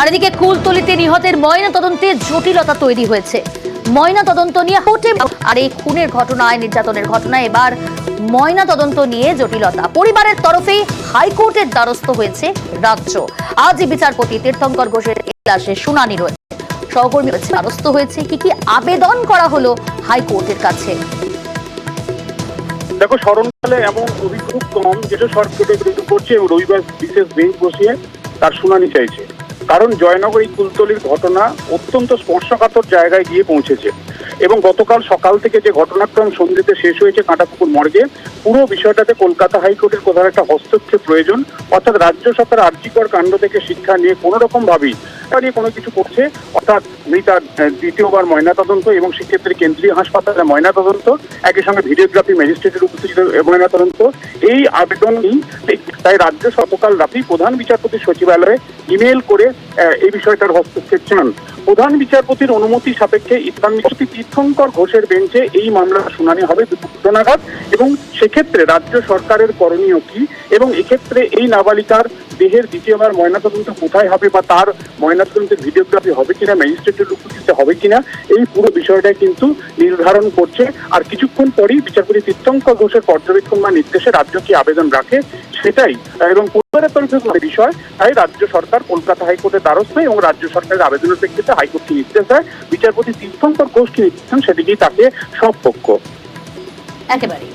আর এদিকে কুলতলিতে নিহতের ময়না তদন্তে জটিলতা তৈরি হয়েছে। ময়না তদন্ত নিয়ে কোর্টে আর এই খুনের ঘটনায়, নির্যাতনের ঘটনায় এবার ময়না তদন্ত নিয়ে জটিলতা। পরিবারের তরফে হাইকোর্টের দ্বারস্থ হয়েছে রাজ্য। আজই বিচারপতি তীর্থঙ্কর ঘোষের এজলাসে শুনানি রয়েছে। সহকর্মী দ্বারস্থ হয়েছে, কি আবেদন করা হলো হাইকোর্টের কাছে। দেখো, স্মরণকালে এমন অভিযোগ কম যেটা সরকারের বিরুদ্ধে করছে এবং রবিবার বিশেষ বেঞ্চ বসিয়ে তার শুনানি চাইছে। কারণ জয়নগর এই কুলতলির ঘটনা অত্যন্ত স্পর্শকাতর জায়গায় গিয়ে পৌঁছেছে এবং গতকাল সকাল থেকে যে ঘটনাক্রম সন্ধ্যেতে শেষ হয়েছে কাঁটাপুকুর মর্গে, পুরো বিষয়টাতে কলকাতা হাইকোর্টের কোথাও একটা হস্তক্ষেপ প্রয়োজন। অর্থাৎ রাজ্য সরকার আর্যিকর কাণ্ড থেকে শিক্ষা নিয়ে কোনো রকম ভাবেই নিয়ে কোনো কিছু করছে, অর্থাৎ মৃতার দ্বিতীয়বার ময়নাতদন্ত এবং সেক্ষেত্রে কেন্দ্রীয় হাসপাতালে ময়নাতদন্ত, একই সঙ্গে ভিডিওগ্রাফি ম্যাজিস্ট্রেটের উপস্থিত ময়নাতদন্ত, এই আবেদনই তাই রাজ্য গতকাল রাতেই প্রধান বিচারপতির সচিবালয়ে ইমেল করে এই বিষয়টার হস্তক্ষেপ চান। প্রধান বিচারপতির অনুমতি সাপেক্ষে বিচারপতি তীর্থঙ্কর ঘোষের বেঞ্চে এই মামলার শুনানি হবে দুপুর নাগাদ এবং সেক্ষেত্রে রাজ্য সরকারের করণীয় কি এবং এক্ষেত্রে এই নাবালিকার দেহের দ্বিতীয়বার ময়নাতদন্ত কোথায় হবে বা তার ময়নাতদন্তের ভিডিওগ্রাফি হবে কিনা, ম্যাজিস্ট্রেটের উপস্থিতিতে হবে কিনা, এই পুরো বিষয়টা কিন্তু নির্ধারণ করছে। আর কিছুক্ষণ পরেই বিচারপতি তীর্থঙ্কর ঘোষের পর্যবেক্ষণ বা নির্দেশে রাজ্য কি আবেদন রাখে সেটাই এবং পরিবারের তরফে বিষয়, তাই রাজ্য সরকার কলকাতা হাইকোর্টের দ্বারস্থ এবং রাজ্য সরকারের আবেদনের প্রেক্ষিতে হাইকোর্ট কি নির্দেশ দেয়, বিচারপতি তীর্থঙ্কর ঘোষ কি নির্দেশ দেন সেদিকেই তাকে সব পক্ষ একেবারে